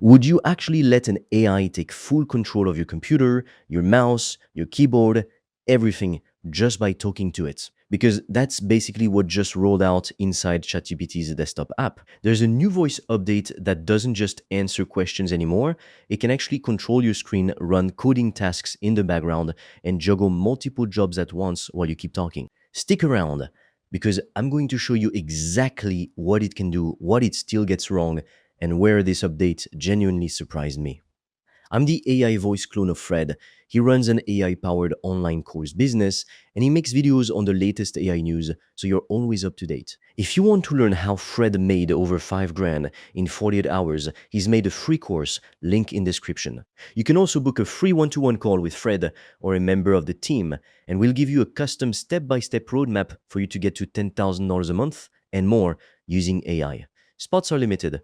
Would you actually let an AI take full control of your computer, your mouse, your keyboard, everything just by talking to it? Because that's basically what just rolled out inside ChatGPT's desktop app. There's a new voice update that doesn't just answer questions anymore, it can actually control your screen, run coding tasks in the background, and juggle multiple jobs at once while you keep talking. Stick around because I'm going to show you exactly what it can do, what it still gets wrong, and where this update genuinely surprised me. I'm the AI voice clone of Fred. He runs an AI powered online course business and he makes videos on the latest AI news so you're always up to date. If you want to learn how Fred made over 5 grand in 48 hours, he's made a free course, link in description. You can also book a free one-to-one call with Fred or a member of the team and we'll give you a custom step-by-step roadmap for you to get to $10,000 a month and more using AI. Spots are limited.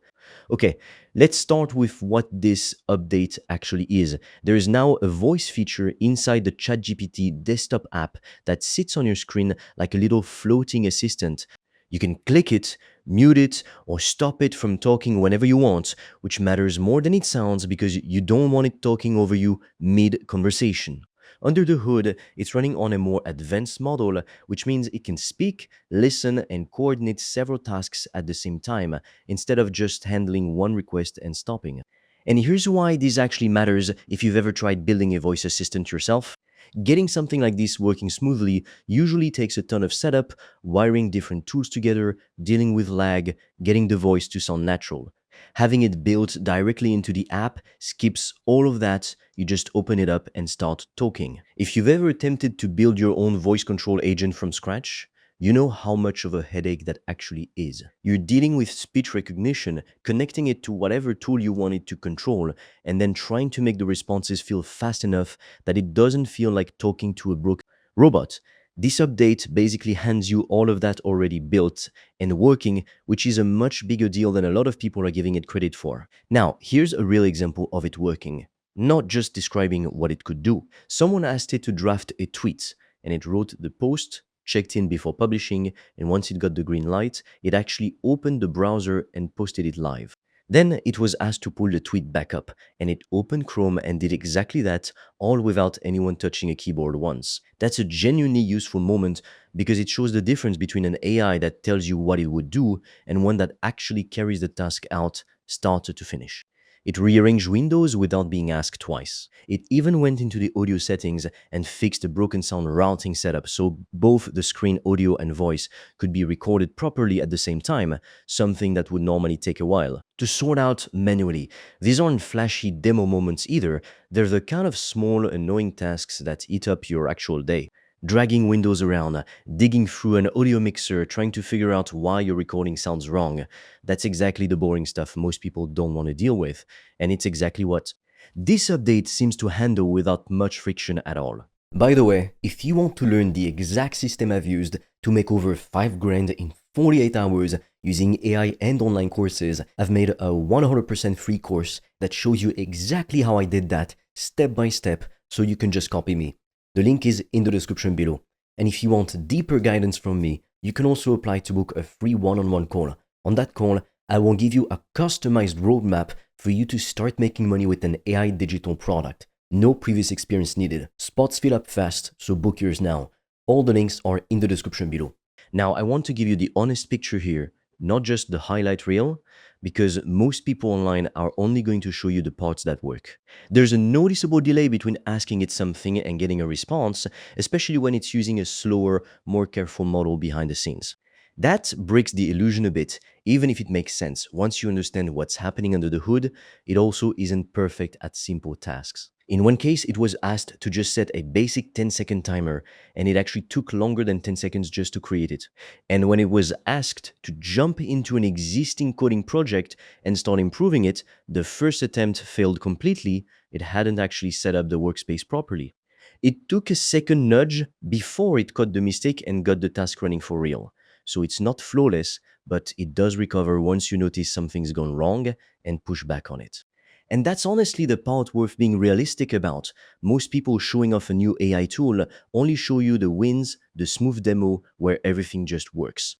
Okay, let's start with what this update actually is. There is now a voice feature inside the ChatGPT desktop app that sits on your screen like a little floating assistant. You can click it, mute it, or stop it from talking whenever you want, which matters more than it sounds because you don't want it talking over you mid-conversation. Under the hood, it's running on a more advanced model, which means it can speak, listen, and coordinate several tasks at the same time, instead of just handling one request and stopping. And here's why this actually matters if you've ever tried building a voice assistant yourself. Getting something like this working smoothly usually takes a ton of setup, wiring different tools together, dealing with lag, getting the voice to sound natural. Having it built directly into the app skips all of that. You just open it up and start talking. If you've ever attempted to build your own voice control agent from scratch, you know how much of a headache that actually is. You're dealing with speech recognition, connecting it to whatever tool you want it to control, and then trying to make the responses feel fast enough that it doesn't feel like talking to a broken robot. This update basically hands you all of that already built and working, which is a much bigger deal than a lot of people are giving it credit for. Now, here's a real example of it working. Not just describing what it could do. Someone asked it to draft a tweet, and it wrote the post, checked in before publishing, and once it got the green light, it actually opened the browser and posted it live. Then it was asked to pull the tweet back up, and it opened Chrome and did exactly that, all without anyone touching a keyboard once. That's a genuinely useful moment because it shows the difference between an AI that tells you what it would do and one that actually carries the task out, start to finish. It rearranged windows without being asked twice. It even went into the audio settings and fixed a broken sound routing setup so both the screen audio and voice could be recorded properly at the same time, something that would normally take a while to sort out manually. These aren't flashy demo moments either, they're the kind of small, annoying tasks that eat up your actual day. Dragging windows around, digging through an audio mixer, trying to figure out why your recording sounds wrong. That's exactly the boring stuff most people don't want to deal with, and it's exactly what this update seems to handle without much friction at all. By the way, if you want to learn the exact system I've used to make over 5 grand in 48 hours using AI and online courses, I've made a 100% free course that shows you exactly how I did that step by step so you can just copy me. The link is in the description below. And if you want deeper guidance from me, you can also apply to book a free one-on-one call. On that call, I will give you a customized roadmap for you to start making money with an AI digital product. No previous experience needed. Spots fill up fast, so book yours now. All the links are in the description below. Now, I want to give you the honest picture here, not just the highlight reel, because most people online are only going to show you the parts that work. There's a noticeable delay between asking it something and getting a response, especially when it's using a slower, more careful model behind the scenes. That breaks the illusion a bit, even if it makes sense. Once you understand what's happening under the hood, it also isn't perfect at simple tasks. In one case, it was asked to just set a basic 10-second timer, and it actually took longer than 10 seconds just to create it. And when it was asked to jump into an existing coding project and start improving it, the first attempt failed completely. It hadn't actually set up the workspace properly. It took a second nudge before it caught the mistake and got the task running for real. So it's not flawless, but it does recover once you notice something's gone wrong and push back on it. And that's honestly the part worth being realistic about. Most people showing off a new AI tool only show you the wins, the smooth demo where everything just works.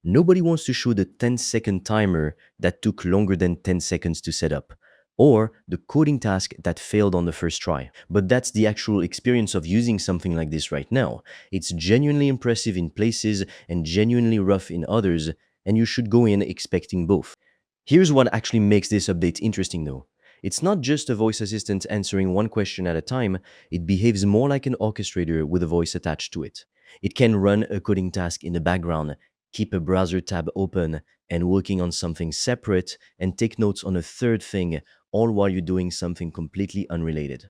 Nobody wants to show the 10-second timer that took longer than 10 seconds to set up. or the coding task that failed on the first try. But that's the actual experience of using something like this right now. It's genuinely impressive in places and genuinely rough in others, and you should go in expecting both. Here's what actually makes this update interesting though. It's not just a voice assistant answering one question at a time, it behaves more like an orchestrator with a voice attached to it. It can run a coding task in the background, keep a browser tab open and working on something separate, and take notes on a third thing, all while you're doing something completely unrelated.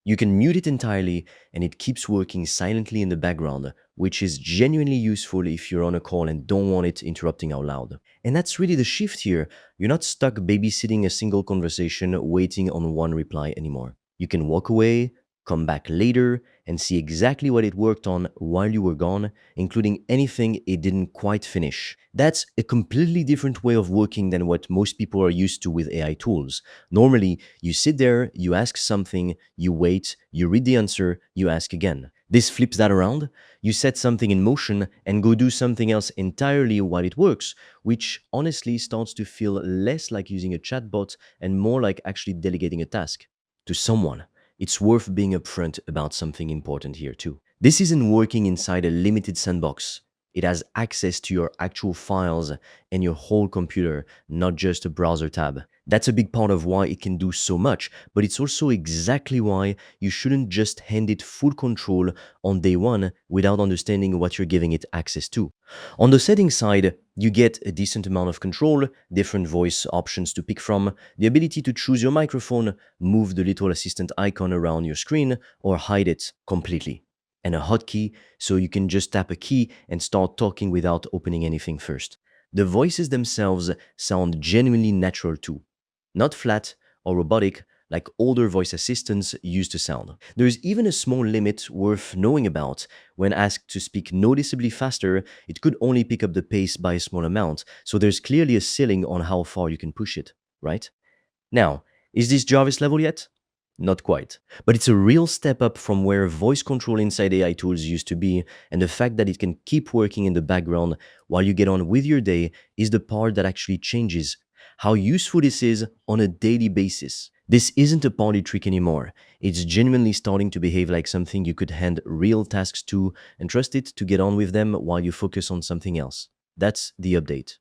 You can mute it entirely and it keeps working silently in the background, which is genuinely useful if you're on a call and don't want it interrupting out loud. And that's really the shift here. You're not stuck babysitting a single conversation waiting on one reply anymore. You can walk away, come back later, and see exactly what it worked on while you were gone, including anything it didn't quite finish. That's a completely different way of working than what most people are used to with AI tools. Normally, you sit there, you ask something, you wait, you read the answer, you ask again. This flips that around. You set something in motion and go do something else entirely while it works, which honestly starts to feel less like using a chatbot and more like actually delegating a task to someone. It's worth being upfront about something important here too. This isn't working inside a limited sandbox. It has access to your actual files and your whole computer, not just a browser tab. That's a big part of why it can do so much, but it's also exactly why you shouldn't just hand it full control on day one without understanding what you're giving it access to. On the settings side, you get a decent amount of control, different voice options to pick from, the ability to choose your microphone, move the little assistant icon around your screen, or hide it completely. And a hotkey so you can just tap a key and start talking without opening anything first. The voices themselves sound genuinely natural too, not flat or robotic like older voice assistants used to sound. There's even a small limit worth knowing about. When asked to speak noticeably faster, it could only pick up the pace by a small amount, so there's clearly a ceiling on how far you can push it, right? Now, is this Jarvis level yet? Not quite. But it's a real step up from where voice control inside AI tools used to be, and the fact that it can keep working in the background while you get on with your day is the part that actually changes how useful this is on a daily basis. This isn't a party trick anymore. It's genuinely starting to behave like something you could hand real tasks to and trust it to get on with them while you focus on something else. That's the update.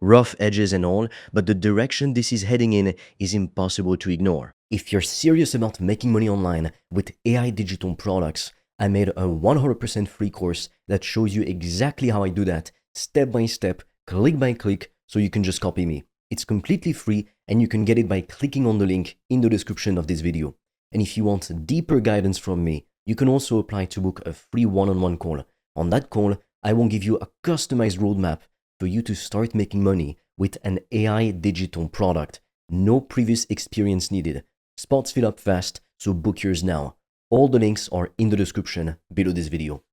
Rough edges and all, but the direction this is heading in is impossible to ignore. If you're serious about making money online with AI digital products, I made a 100% free course that shows you exactly how I do that, step by step, click by click, so you can just copy me. It's completely free and you can get it by clicking on the link in the description of this video. And if you want deeper guidance from me, you can also apply to book a free one-on-one call. On that call, I will give you a customized roadmap for you to start making money with an AI digital product. No previous experience needed. Spots fill up fast, so book yours now. All the links are in the description below this video.